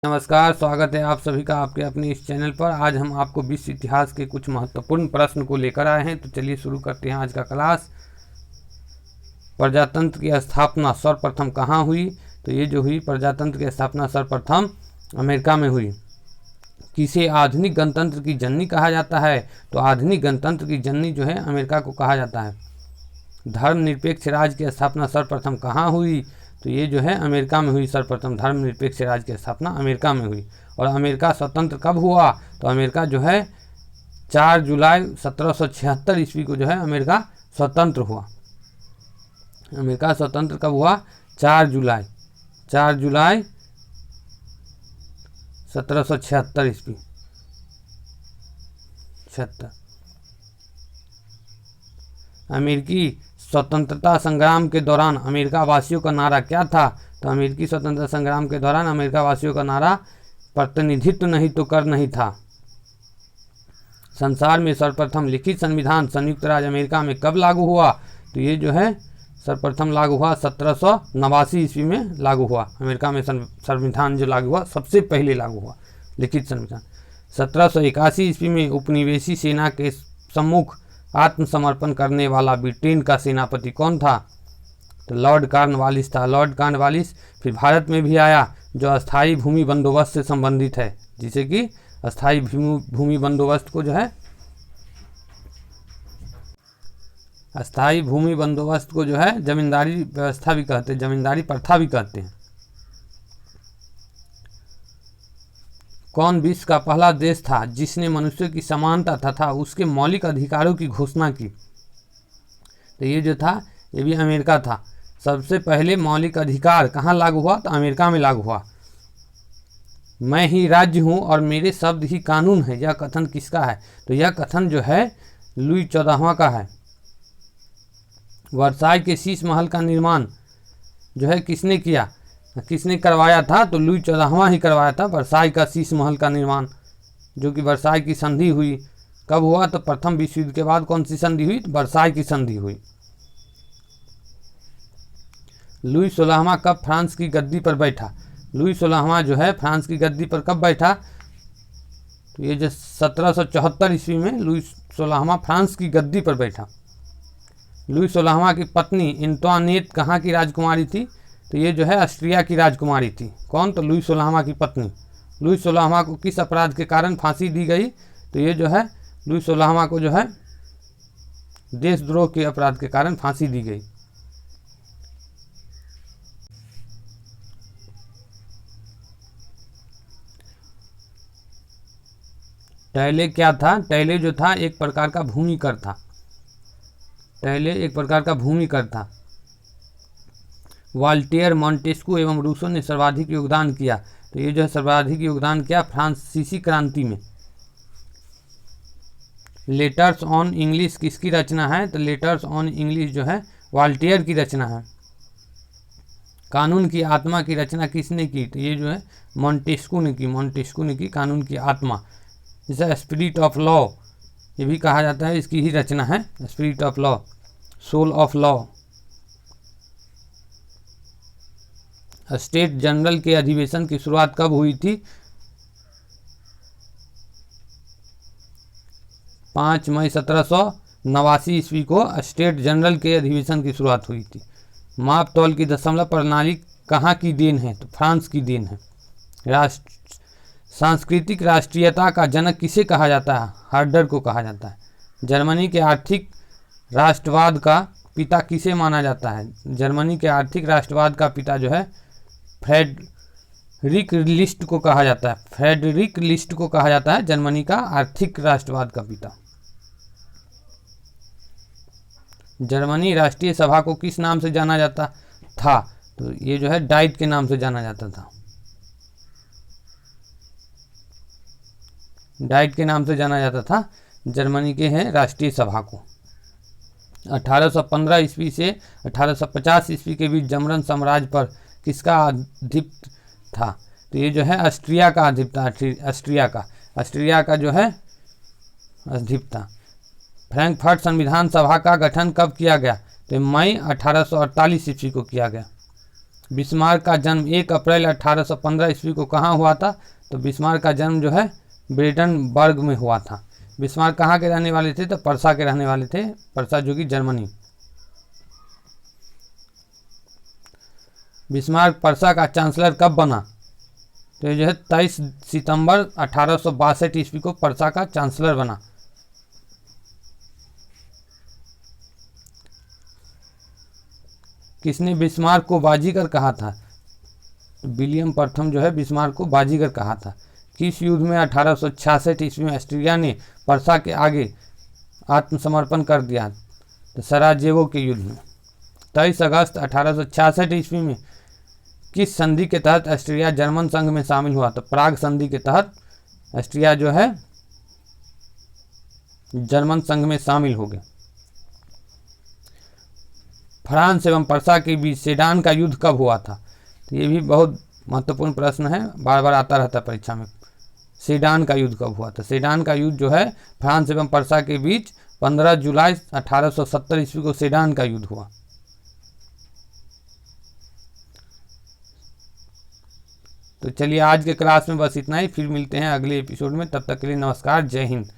नमस्कार, स्वागत है आप सभी का आपके अपने इस चैनल पर। आज हम आपको विश्व इतिहास के कुछ महत्वपूर्ण प्रश्न को लेकर आए हैं। तो चलिए शुरू करते हैं आज का क्लास। प्रजातंत्र की स्थापना सर्वप्रथम कहाँ हुई? तो ये जो हुई प्रजातंत्र की स्थापना सर्वप्रथम अमेरिका में हुई। किसे आधुनिक गणतंत्र की जननी कहा जाता है? तो आधुनिक गणतंत्र की जननी जो है अमेरिका को कहा जाता है। धर्मनिरपेक्ष राज्य की स्थापना सर्वप्रथम कहाँ हुई? तो ये जो है अमेरिका में हुई। सर्वप्रथम धर्मनिरपेक्ष राज्य की स्थापना अमेरिका में हुई। और अमेरिका स्वतंत्र कब हुआ? तो अमेरिका जो है 4 जुलाई 1776 ईस्वी को जो है अमेरिका स्वतंत्र हुआ। अमेरिका स्वतंत्र कब हुआ? 4 जुलाई 1776 ईस्वी 76। अमेरिकी स्वतंत्रता संग्राम के दौरान अमेरिका वासियों का नारा क्या था? तो अमेरिकी स्वतंत्रता संग्राम के दौरान अमेरिका वासियों का नारा प्रतिनिधित्व नहीं तो कर नहीं था। संसार में सर्वप्रथम लिखित संविधान संयुक्त राज्य अमेरिका में कब लागू हुआ? तो ये जो है सर्वप्रथम लागू हुआ 1789 ईस्वी में लागू हुआ। अमेरिका में संविधान जो लागू हुआ सबसे पहले लागू हुआ लिखित संविधान। 1781 ईस्वी में उपनिवेशी सेना के सम्मुख आत्मसमर्पण करने वाला ब्रिटेन का सेनापति कौन था? तो लॉर्ड कॉर्नवालिस था। लॉर्ड कॉर्नवालिस फिर भारत में भी आया, जो अस्थायी भूमि बंदोबस्त से संबंधित है, जिसे कि अस्थायी भूमि बंदोबस्त को जो है अस्थायी भूमि बंदोबस्त को जो है जमींदारी व्यवस्था भी कहते हैं, जमींदारी प्रथा भी कहते हैं। कौन विश्व का पहला देश था जिसने मनुष्य की समानता तथा उसके मौलिक अधिकारों की घोषणा की? तो ये जो था ये भी अमेरिका था। सबसे पहले मौलिक अधिकार कहाँ लागू हुआ? तो अमेरिका में लागू हुआ। मैं ही राज्य हूँ और मेरे शब्द ही कानून है, यह कथन किसका है? तो यह कथन जो है लुई 14वां का है। वर्साई के शीश महल का निर्माण जो है किसने किया, किसने करवाया था? तो लुई 14वां ही करवाया था वर्साई का शीश महल का निर्माण, जो कि वर्साई की संधि हुई। कब हुआ? तो प्रथम विश्व युद्ध के बाद कौन सी संधि हुई? तो वर्साई की संधि हुई। लुई 16वां कब फ्रांस की गद्दी पर बैठा? लुई 16वां जो है फ्रांस की गद्दी पर कब बैठा? तो ये जो 1774 ईस्वी में लुई 16वां फ्रांस की गद्दी पर बैठा। लुई 16वां की पत्नी एंटोनेट कहाँ की राजकुमारी थी? तो ये जो है ऑस्ट्रिया की राजकुमारी थी। कौन? तो लुई 16वां की पत्नी। लुई 16वां को किस अपराध के कारण फांसी दी गई? तो ये जो है लुई 16वां को जो है देशद्रोह के अपराध के कारण फांसी दी गई। टैले क्या था? टैले जो था एक प्रकार का भूमि कर था। टैले एक प्रकार का भूमि कर था। वाल्टेयर, मॉन्टेस्क्यू एवं रूसो ने सर्वाधिक योगदान किया। तो ये जो है सर्वाधिक योगदान किया फ्रांसीसी क्रांति में। लेटर्स ऑन इंग्लिश किसकी रचना है? तो लेटर्स ऑन इंग्लिश जो है वाल्टेयर की रचना है। कानून की आत्मा की रचना किसने की? तो ये जो है मॉन्टेस्क्यू ने की। मॉन्टेस्क्यू ने की कानून की आत्मा, जिसे स्पिरिट ऑफ लॉ ये भी कहा जाता है, इसकी ही रचना है spirit of law, soul of law. State general के अधिवेशन की शुरुआत कब हुई थी? 5 मई 1789 ईस्वी को स्टेट जनरल के अधिवेशन की शुरुआत हुई थी। माप तौल की दशमलव प्रणाली कहाँ की देन है? तो फ्रांस की देन है। सांस्कृतिक राष्ट्रीयता का जनक किसे कहा जाता है? हर्डर को कहा जाता है। जर्मनी के आर्थिक राष्ट्रवाद का पिता किसे माना जाता है? जर्मनी के आर्थिक राष्ट्रवाद का पिता जो है फ्रेडरिक लिस्ट को कहा जाता है। फ्रेडरिक लिस्ट को कहा जाता है जर्मनी का आर्थिक राष्ट्रवाद का पिता। जर्मनी राष्ट्रीय सभा को किस नाम से जाना जाता था? तो ये जो है डाइट के नाम से जाना जाता था। डाइट के नाम से जाना जाता था जर्मनी के हैं राष्ट्रीय सभा को। 1815 ईस्वी से 1850 ईस्वी के बीच जर्मन साम्राज्य पर किसका आधिपत्य था? तो ये जो है ऑस्ट्रिया का आधिपत्य था। ऑस्ट्रिया का जो है आधिपत्य था। फ्रैंकफर्ट संविधान सभा का गठन कब किया गया? तो मई 1848 ईस्वी को किया गया। बिस्मार्क का जन्म 1 अप्रैल 1815 ईस्वी को कहाँ हुआ था? तो बिस्मार्क का जन्म जो है ब्रेडनबर्ग में हुआ था। बिस्मार्क कहाँ के रहने वाले थे? तो पर्सा के रहने वाले थे, पर्सा जो कि जर्मनी। बिस्मार्क पर्सा का चांसलर कब बना? तो ये जो है 23 सितंबर 1862 ईस्वी को पर्सा का चांसलर बना। किसने बिस्मार्क को बाजीगर कहा था? विलियम प्रथम जो है बिस्मार्क को बाजीगर कहा था। किस युद्ध में 1866 ईस्वी में ऑस्ट्रिया ने पर्सा के आगे आत्मसमर्पण कर दिया? तो सराजेवो के युद्ध में। 23 अगस्त 1866 ईस्वी में किस संधि के तहत ऑस्ट्रिया जर्मन संघ में शामिल हुआ? तो प्राग संधि के तहत ऑस्ट्रिया जो है जर्मन संघ में शामिल हो गया। फ्रांस एवं पर्सा के बीच सेडान का युद्ध कब हुआ था? तो ये भी बहुत महत्वपूर्ण प्रश्न है, बार बार आता रहता है परीक्षा में। सेडान का युद्ध कब हुआ था? सेडान का युद्ध जो है फ्रांस एवं पर्सा के बीच 15 जुलाई 1870 ईस्वी को सेडान का युद्ध हुआ। तो चलिए आज के क्लास में बस इतना ही, फिर मिलते हैं अगले एपिसोड में। तब तक के लिए नमस्कार, जय हिंद।